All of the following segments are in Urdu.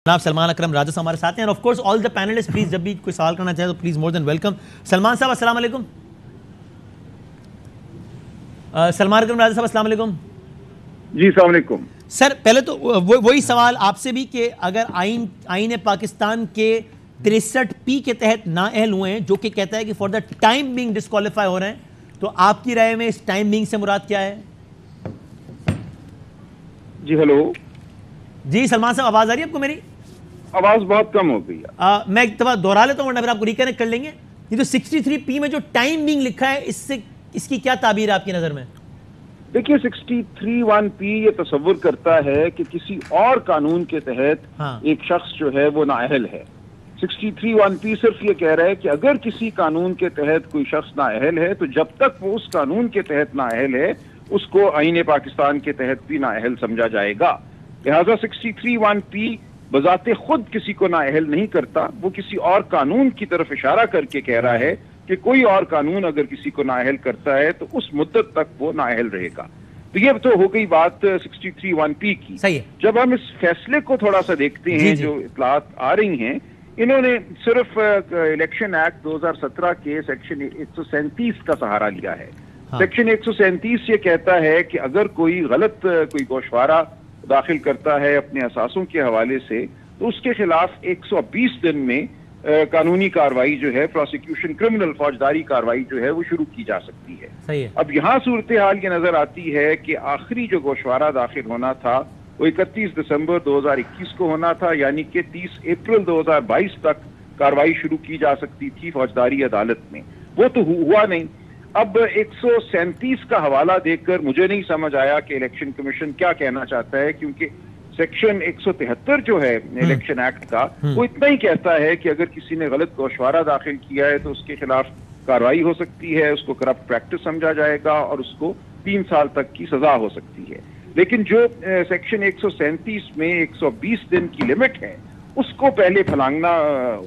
جناب سلمان اکرم راجہ صاحب ہمارے ساتھ ہیں اور of course all the panellist please جب بھی کوئی سوال کرنا چاہے تو please more than welcome. Salman صاحب السلام علیکم. سلمان اکرم راجہ صاحب السلام علیکم. جی السلام علیکم. سر پہلے تو وہی سوال آپ سے بھی کہ اگر آئین پاکستان کے 63P کے تحت نااہل ہوئے ہیں جو کہ کہتا ہے کہ for the time being disqualify ہو رہے ہیں, تو آپ کی رائے میں اس ٹائم بینگ سے مراد کیا ہے؟ جی ہلو. جی سلمان صاحب آواز آ رہی ہے آپ کو میری؟ آواز بہت کم ہو گئی ہے. میں ایک دفعہ دوہرا لیتا ہوں ورنہ پھر آپ کو ریکنیکٹ کر لیں گے. یہ جو 63P میں جو ٹائم بینگ لکھا ہے اس کی کیا تعبیر ہے آپ کی نظر میں؟ دیکھیے 63(1)P یہ تصور کرتا ہے کہ کسی اور قانون کے تحت ایک شخص جو ہے وہ نااہل ہے. 63(1)P صرف یہ کہہ رہا ہے کہ اگر کسی قانون کے تحت کوئی شخص نااہل ہے تو جب تک وہ اس قانون کے تحت نااہل ہے اس کو آئین پاکستان کے تحت بھی نااہل سمجھا جائے گا. لہٰذا 63(1)P بذات خود کسی کو نااہل نہیں کرتا, وہ کسی اور قانون کی طرف اشارہ کر کے کہہ رہا ہے کہ کوئی اور قانون اگر کسی کو نااہل کرتا ہے تو اس مدت تک وہ نااہل رہے گا. تو یہ تو ہو گئی بات 63(1)P کی. جب ہم اس فیصلے کو تھوڑا سا دیکھتے ہیں جو اطلاعات آ رہی ہیں, انہوں نے صرف الیکشن ایکٹ 2017 کے سیکشن 137 کا سہارا لیا ہے. سیکشن 137 یہ کہتا ہے کہ اگر کوئی غلط کوئی گوشوارہ داخل کرتا ہے اپنے اثاثوں کے حوالے سے تو اس کے خلاف 120 دن میں قانونی کاروائی جو ہے پروسیکیوشن کرمنل فوجداری کاروائی جو ہے وہ شروع کی جا سکتی ہے. اب یہاں صورتحال یہ نظر آتی ہے کہ آخری جو گوشوارہ داخل ہونا تھا وہ 31 دسمبر 2021 کو ہونا تھا, یعنی کہ 30 اپریل 2022 تک کاروائی شروع کی جا سکتی تھی فوجداری عدالت میں. وہ تو ہوا نہیں. اب 137 کا حوالہ دیکھ کر مجھے نہیں سمجھ آیا کہ الیکشن کمیشن کیا کہنا چاہتا ہے, کیونکہ سیکشن 173 جو ہے الیکشن ایکٹ کا وہ اتنا ہی کہتا ہے کہ اگر کسی نے غلط گوشوارہ داخل کیا ہے تو اس کے خلاف کاروائی ہو سکتی ہے, اس کو کرپٹ پریکٹس سمجھا جائے گا اور اس کو 3 سال تک کی سزا ہو سکتی ہے. لیکن جو سیکشن 137 میں 120 دن کی لمٹ ہے اس کو پہلے پھلانگنا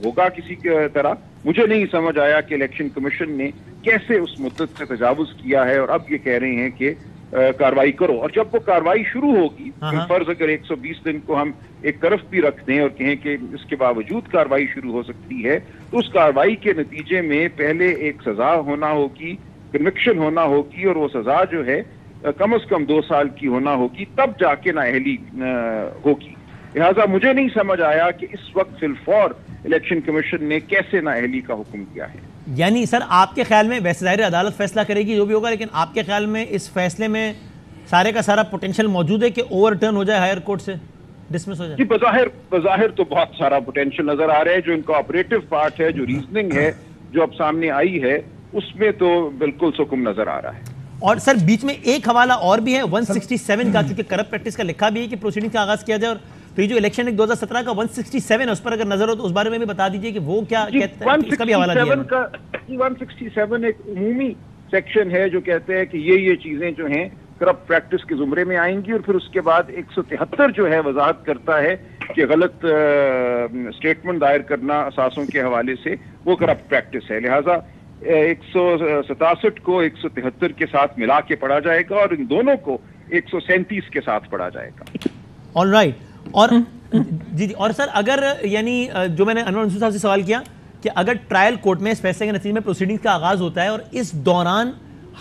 ہوگا کسی کی طرح. مجھے نہیں سمجھ آیا کہ الیکشن کمیشن نے کیسے اس مدت سے تجاوز کیا ہے اور اب یہ کہہ رہے ہیں کہ کاروائی کرو. اور جب وہ کاروائی شروع ہوگی, فرض اگر 120 دن کو ہم ایک طرف بھی رکھ دیں اور کہیں کہ اس کے باوجود کاروائی شروع ہو سکتی ہے, تو اس کاروائی کے نتیجے میں پہلے ایک سزا ہونا ہوگی, کنوکشن ہونا ہوگی, اور وہ سزا جو ہے کم از کم 2 سال کی ہونا ہوگی, تب جا کے نااہلی ہوگی. لہٰذا مجھے نہیں سمجھ آیا کہ اس وقت فی الفور الیکشن کمیشن نے کیسے نااہلی کا حکم دیا ہے. یعنی سر آپ کے خیال میں ویسے ظاہر عدالت فیصلہ کرے گی جو بھی ہوگا, لیکن آپ کے خیال میں اس فیصلے میں سارے کا سارا پوٹینشیل موجود ہے کہ اوور ٹرن ہو جائے, ہائر کورٹ سے ڈسمس ہو جائے؟ جی بظاہر تو بہت سارا پوٹینشیل نظر آ رہا ہے. جو ان کا آپریٹو پارٹ ہے, جو ریزننگ ہے جو اب سامنے آئی ہے, اس میں تو بالکل سکم نظر آ رہا ہے. اور سر بیچ میں ایک حوالہ اور بھی ہے 167 کا, چونکہ کرپٹ پریکٹس کا لکھا بھی ہے کہ پروسیڈنگ کا آغاز کیا جائے, اور تو یہ جو الیکشن ایکٹ 2017 کا 167 ہے اس پر اگر نظر ہو تو اس بارے میں بھی بتا دیجئے کہ وہ کیا کہتا ہے, اس کا بھی حوالہ دیا ہے. 167 ایک عمومی سیکشن ہے جو کہتے ہیں کہ یہ چیزیں جو ہیں کرپٹ پریکٹس کے زمرے میں آئیں گی, اور پھر اس کے بعد 173 جو ہے وضاحت کرتا ہے کہ غلط سٹیٹمنٹ دائر کرنا اثاثوں کے حوالے سے وہ کرپٹ پریکٹس ہے. لہٰذا 167 کو 173 کے ساتھ ملا کے پڑھا جائے گا اور ان دونوں کو 137 کے ساتھ پڑھا جائے گا. All right. اور جی اور سر اگر یعنی جو میں نے انور منصور صاحب سے سوال کیا کہ اگر ٹرائل کورٹ میں اس فیصلے کے نتیجے میں پروسیڈنگ کا آغاز ہوتا ہے اور اس دوران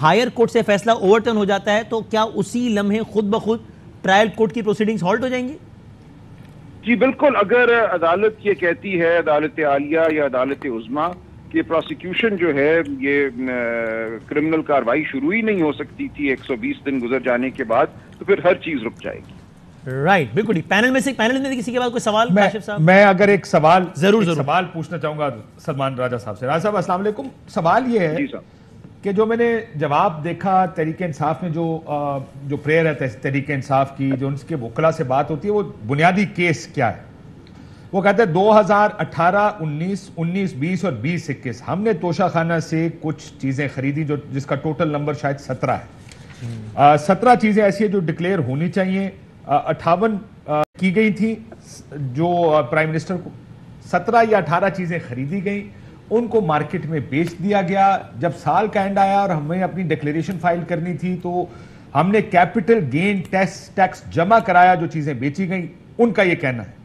ہائر کورٹ سے فیصلہ اوور ٹرن ہو جاتا ہے, تو کیا اسی لمحے خود بخود ٹرائل کورٹ کی پروسیڈنگز ہالٹ ہو جائیں گی؟ جی بالکل. اگر عدالت یہ کہتی ہے, عدالت عالیہ یا عدالت عظمیٰ, کہ پروسیکیوشن جو ہے یہ کرمنل کاروائی شروع ہی نہیں ہو سکتی تھی 120 دن گزر جانے کے بعد, تو پھر ہر چیز رک جائے گی. رائٹ, بالکل. پینل میں کسی کے بعد کوئی سوال؟ میں اگر ایک سوال ضرور پوچھنا چاہوں گا سلمان راجہ صاحب سے. راجہ صاحب السلام علیکم. سوال یہ ہے جی صاحب کہ جو میں نے جواب دیکھا تحریک انصاف میں جو پریئر ہے تحریک انصاف کی, جو ان کے وکلاء سے بات ہوتی ہے, وہ بنیادی کیس کیا ہے؟ وہ کہتے ہیں 2018 19 19 20 اور 20 21 ہم نے توشہ خانہ سے کچھ چیزیں خریدی جس کا ٹوٹل نمبر شاید 17 ہے. 17 چیزیں ایسی ہیں جو ڈکلیئر ہونی چاہیے. 58 کی گئی تھی جو پرائم منسٹر کو 17 یا 18 چیزیں خریدی گئیں, ان کو مارکیٹ میں بیچ دیا گیا. جب سال کا اینڈ آیا اور ہمیں اپنی ڈکلیریشن فائل کرنی تھی تو ہم نے کیپٹل گین ٹیکس جمع کرایا جو چیزیں بیچی گئیں, ان کا یہ کہنا ہے.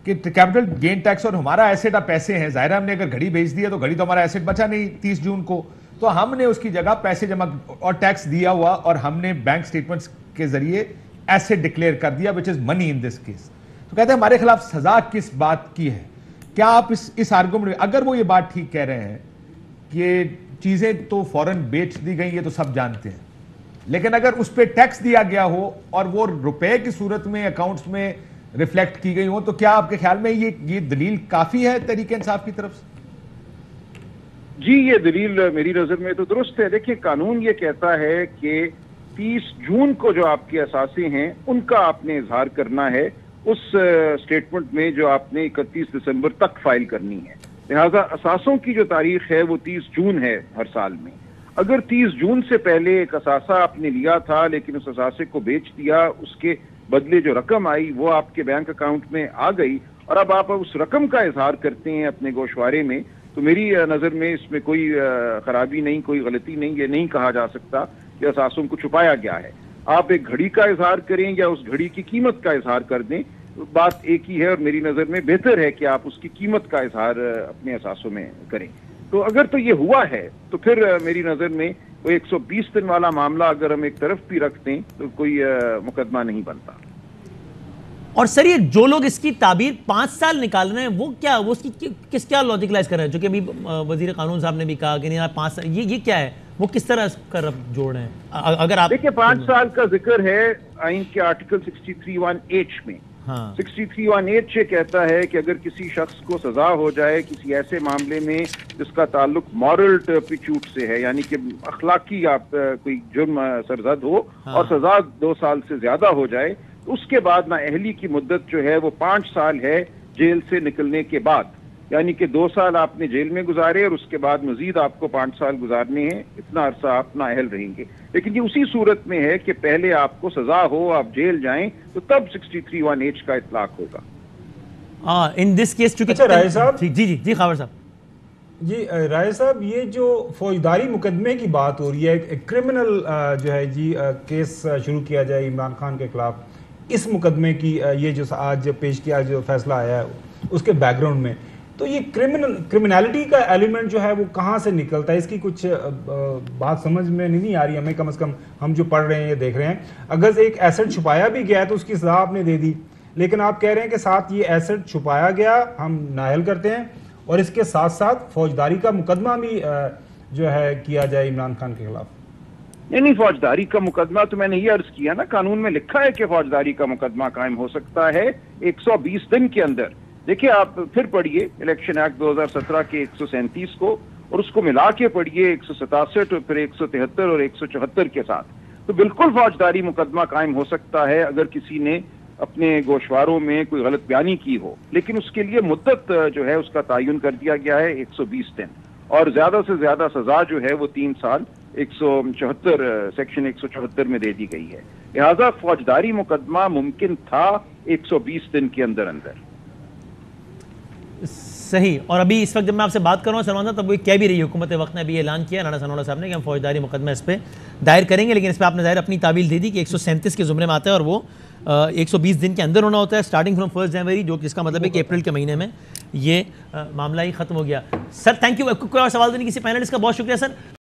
کہ کیپٹل گین ٹیکس اور ہمارا ایسٹ اب پیسے ہیں، ظاہر ہم نے اگر گھڑی بیچ دیا تو گھڑی تو ہمارا ایسٹ بچا نہیں 30 جون کو، تو ہم نے اس کی جگہ پیسے جمع اور ٹیکس دیا ہوا اور ہم نے بینک سٹیٹمنٹس کے ذریعے ایسٹ ڈکلیئر کر دیا وچ از منی ان دس کیس. تو کہتے ہیں ہمارے خلاف سزا کس بات کی ہے؟ کیا آپ اس آرگومنٹ، اگر وہ یہ بات ٹھیک کہہ رہے ہیں کہ چیزیں تو فوراً بیچ دی گئی یہ تو سب جانتے ہیں، لیکن اگر اس پہ ٹیکس دیا گیا ہو اور وہ روپے کی صورت میں اکاؤنٹس میں ریفلیکٹ کی گئی ہو، تو کیا آپ کے خیال میں یہ دلیل کافی ہے تحریک انصاف کی طرف سے؟ جی یہ دلیل میری نظر میں تو درست ہے. دیکھیں قانون یہ کہتا ہے کہ 30 جون کو جو آپ کے اثاثے ہیں ان کا آپ نے اظہار کرنا ہے اس سٹیٹمنٹ میں جو آپ نے 31 دسمبر تک فائل کرنی ہے. لہٰذا اثاثوں کی جو تاریخ ہے وہ 30 جون ہے ہر سال میں. اگر 30 جون سے پہلے ایک اثاثہ آپ نے لیا تھا لیکن اس اثاثے کو بیچ دیا، اس کے بدلے جو رقم آئی وہ آپ کے بینک اکاؤنٹ میں آ گئی اور اب آپ اس رقم کا اظہار کرتے ہیں اپنے گوشوارے میں، تو میری نظر میں اس میں کوئی خرابی نہیں، کوئی غلطی نہیں. یہ نہیں کہا جا سکتا کہ اثاثوں کو چھپایا گیا ہے. آپ ایک گھڑی کا اظہار کریں یا اس گھڑی کی قیمت کا اظہار کر دیں، بات ایک ہی ہے اور میری نظر میں بہتر ہے کہ آپ اس کی قیمت کا اظہار اپنے اثاثوں میں کریں. تو اگر تو یہ ہوا ہے تو پھر میری نظر میں وہ 120 دن والا معاملہ اگر ہم ایک طرف بھی رکھ دیں تو کوئی مقدمہ نہیں بنتا. اور سر یہ جو لوگ اس کی تعبیر 5 سال نکال رہے ہیں وہ کیا، وہ اس کی کیا لاجیکلائز کر رہے ہیں؟ جو کہ ابھی وزیر قانون صاح نے بھی کہا کہ نہیں 5 سال، یہ کیا ہے، وہ کس طرح کر جوڑ رہے ہیں؟ اگر آپ دیکھیں 5 سال کا ذکر ہے آئین کے آرٹیکل 63(1)H میں. 63(1)H یہ کہتا ہے کہ اگر کسی شخص کو سزا ہو جائے کسی ایسے معاملے میں جس کا تعلق مورل ٹرپیچوٹ سے ہے، یعنی کہ اخلاقی آپ کوئی جرم سرزد ہو اور سزا 2 سال سے زیادہ ہو جائے، تو اس کے بعد نااہلی کی مدت جو ہے وہ 5 سال ہے جیل سے نکلنے کے بعد. یعنی کہ 2 سال آپ نے جیل میں گزارے اور اس کے بعد مزید آپ کو 5 سال گزارنے ہیں، اتنا عرصہ آپ نااہل رہیں گے. لیکن یہ اسی صورت میں ہے کہ پہلے آپ کو سزا ہو، آپ جیل جائیں، تو تب 63(1)H کا اطلاق ہوگا. ان دس کیس چونکہ اچھا رائے صاحب، جی خاور صاحب، جی رائے صاحب، یہ جو فوجداری مقدمے کی بات ہو رہی ہے، ایک کرمنل جو ہے جی کیس شروع کیا جائے عمران خان کے خلاف، اس مقدمے کی یہ جو آج پیش کیا جو فیصلہ آیا ہے اس کے بیک گراؤنڈ میں، تو یہ کرمنالٹی کا ایلیمنٹ جو ہے وہ کہاں سے نکلتا ہے؟ اس کی کچھ بات سمجھ میں نہیں آ رہی ہمیں، کم از کم ہم جو پڑھ رہے ہیں یہ دیکھ رہے ہیں. اگر ایک ایسٹ چھپایا بھی گیا ہے تو اس کی سزا آپ نے دے دی، لیکن آپ کہہ رہے ہیں کہ ساتھ یہ ایسٹ چھپایا گیا ہم نااہل کرتے ہیں اور اس کے ساتھ ساتھ فوجداری کا مقدمہ بھی جو ہے کیا جائے عمران خان کے خلاف. نہیں فوجداری کا مقدمہ تو میں نے یہ عرض کیا نا، قانون میں لکھا ہے کہ فوجداری کا مقدمہ قائم ہو سکتا ہے 120 دن کے اندر. دیکھیں آپ پھر پڑھیے الیکشن ایکٹ 2017 کے 137 کو اور اس کو ملا کے پڑھیے 167 اور پھر 173 اور 174 کے ساتھ، تو بالکل فوجداری مقدمہ قائم ہو سکتا ہے اگر کسی نے اپنے گوشواروں میں کوئی غلط بیانی کی ہو. لیکن اس کے لیے مدت جو ہے اس کا تعین کر دیا گیا ہے 120 دن اور زیادہ سے زیادہ سزا جو ہے وہ 3 سال 174 سیکشن 174 میں دے دی گئی ہے. لہذا فوجداری مقدمہ ممکن تھا 120 دن کے اندر. صحیح. اور ابھی اس وقت جب میں آپ سے بات کر رہا ہوں سلمان صاحب، تب وہ کہہ بھی رہی ہے حکومت وقت نے ابھی اعلان کیا رانا ثناء اللہ صاحب نے کہ ہم فوجداری مقدمہ اس پہ دائر کریں گے، لیکن اس پہ آپ نے ظاہر اپنی تعویل دے دی کہ 137 کے زمرے میں آتا ہے اور وہ 120 دن کے اندر ہونا ہوتا ہے اسٹارٹنگ فرام 1 جنوری، جو جس کا مطلب ہے کہ اپریل کے مہینے میں یہ معاملہ ہی ختم ہو گیا. Sir thank you. کوئی اور سوال تو نہیں کسی پینلسٹ کا؟ بہت شکریہ سر.